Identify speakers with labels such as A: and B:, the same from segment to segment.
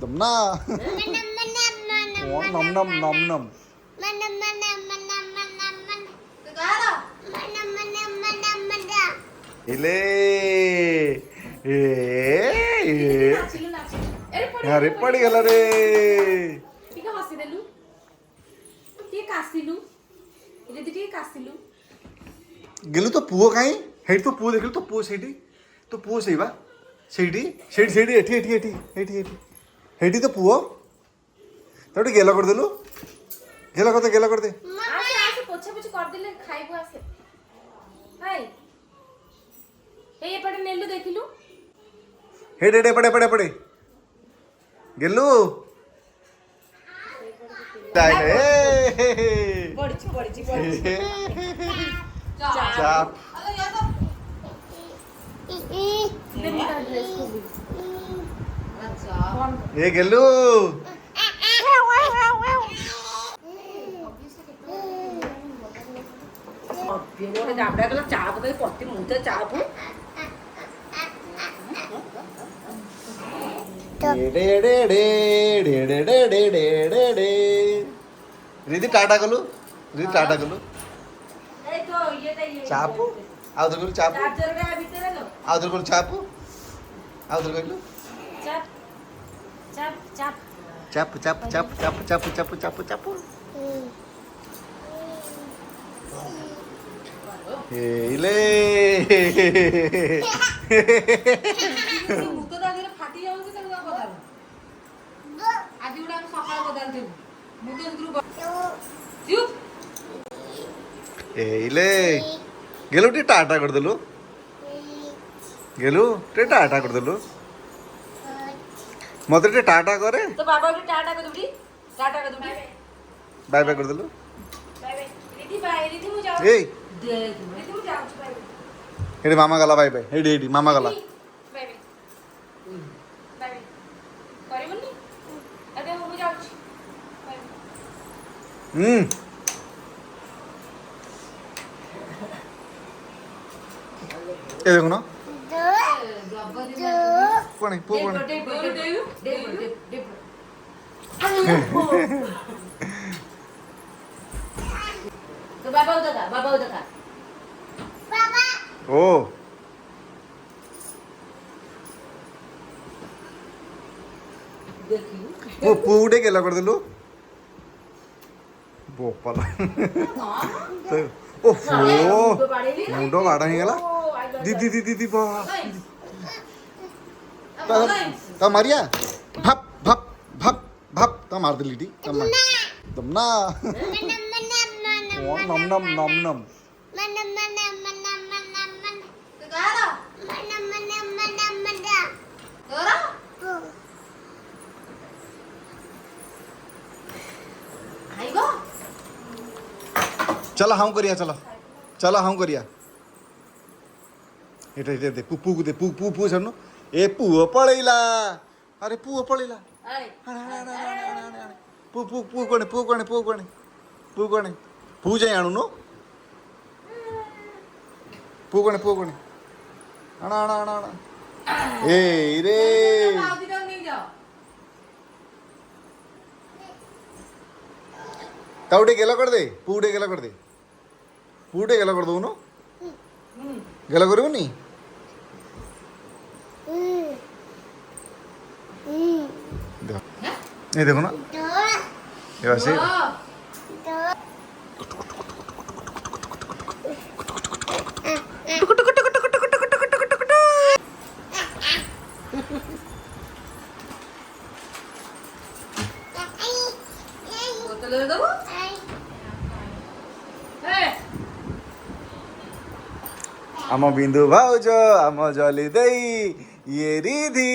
A: ତମନା ନମ ନମ ନମ ନମ ଇଲେ ଆରେ ପଡ଼ିଗଲା ରେ
B: ଟିକେ ହସିଦେଲୁ ଟିକେ କାସିଲୁ ଯଦି ଟିକେ କାସିଲୁ
A: ଗେଲୁ ତ ପୁଅ କାହିଁ ହେଇଠି ତ ପୁଅ ଦେଖିଲୁ ତ ପୁଅ ସେଇଠି ତ ପୁଅ ସେଇ ବା ସେଇଠି ସେଇଠି ସେଇଠି ଏଠି ଏଠି ଏଠି ଏଠି ଏଠି ହେଇଠି ତ ପୁଅ ତାକୁ ଟିକେ ଗେଲ କରିଦେଲୁ ଗେଲ କରିଦେ ଗେଲ କରିଦେ
B: ଆସେ ଆସେ ପୋଛା ପୋଛି କରିଦେଲେ ଖାଇବୁ ଆସେ ହାଇ ଏଇ ଏପଟେ ନେଲୁ ଦେଖିଲୁ
A: ହେଇଠି ଏଠି ଏପଟେ ଏପଟେ ଏପଟେ ଗେଲୁ
B: ପଡ଼ିଛି ପଡ଼ିଛି
A: ଚାପ ଏ ଗେଲୁ
B: ଗୋଟେ ଜାବଡ଼ା କଲା ଚାପ ଦେଇ ପତି ମୁହଁରେ ଚାପ
A: रीति टाटा कलु रीति टाटा कलु चापु आउदर कलु चापु आउदर कलु चापु आउदर कलु चाप चाप चाप चाप चाप चाप चाप चाप हेले हेले गेलु टे टाटा कर देलु गेलु टे टाटा कर देलु मते टे टाटा करे
B: तो बाबा भी टाटा कर दूडी
A: बाय बाय कर देलु
B: बाय बाय रिधि मु जाऊ
A: ए
B: रिधि मु जाऊ बाय
A: हेडी मामा गला बाय बाय हेडी मामा गला
B: बाय बाय बाय बाय करबनी अबे मु जाऊ बाय
A: ए देखो ना कोने पो कोने
B: तो बाबा उधर का
A: ओ
B: देखियो
A: ओ पूडे केला कर देलु बोपला ओफो मुंडो बाड़ा ही गला दीदी दीदी दीदी बा ता मारिया भप भप भप भप ता मार देली टी तमना नम नम नम नम चला हाँ करिया चला चला हाँ करिया एटा एटा दे पुपु को दे पुपु पु छनु ए पुओ पळैला अरे पुओ पळैला पु पु पु कोने पु कोने पु कोने पु कोने पु जाय आणु नो पु कोने आना आना आना आना ए रे ताउडे गेला कर दे पुडे गेला कर दे पुडे गेला कर दो नो गेला करू नी ये देखो ना ये वैसे आम बिंदु भाउज आम जली दई ये रिधि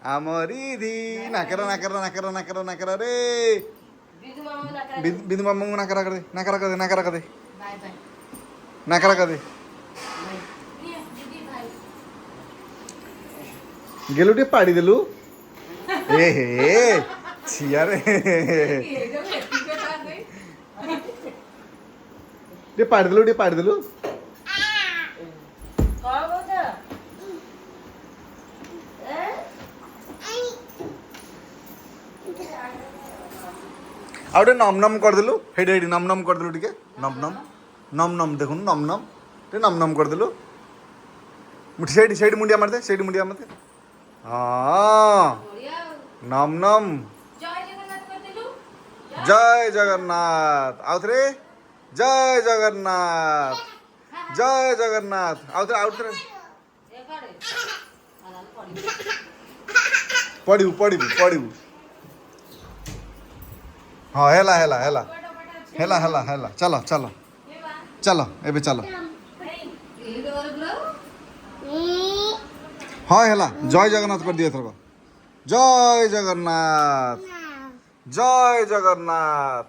A: आम रिधि नाकरा नाकरा नाकरा नाकरा नाकरा रे बिंदु मामा को नाकरा कर दे नाकरा कर दे नाकरा कर दे नाकरा कर दे गेलु टे पाड़ी देलु ए हे छिया रे टे पाड़ी देलु ଆଉ ଟିକେ ନମ୍ ନମ୍ କରିଦେଲୁ ହେଇଟି ହେଇଟି ନମ୍ ନମ୍ କରିଦେଲୁ ଟିକେ ନମ୍ ନମ୍ ନମ୍ ନମ୍ ଦେଖୁନୁ ନମ୍ ନମ୍ ଟିକେ ନମ୍ ନମ୍ କରିଦେଲୁ ସେଇଠି ସେଇଠି ମୁଣ୍ଡିଆ ମାରିଦେ ସେଇଠି ମୁଣ୍ଡିଆ ମାରିଦେ ହଁ
B: ବଢିଆ ଆଉ।
A: ନମ୍ ନମ୍
B: ଜୟ ଜଗନ୍ନାଥ କରିଦେଲୁ।
A: ଜୟ ଜଗନ୍ନାଥ ଆଉ ଥରେ ଜୟ ଜଗନ୍ନାଥ ଜୟ ଜଗନ୍ନାଥ ଆଉ ଥରେ ପଢ଼ିବୁ ପଢ଼ିବୁ ପଢ଼ିବୁ ହଁ ହେଲା ହେଲା ହେଲା ହେଲା ହେଲା ହେଲା ଚାଲ ଚାଲ ଚାଲ ଏବେ ଚାଲ ହଁ ହେଲା ଜୟ ଜଗନ୍ନାଥ କରିଦିଅ ଏଥରକ ଜୟ ଜଗନ୍ନାଥ ଜୟ ଜଗନ୍ନାଥ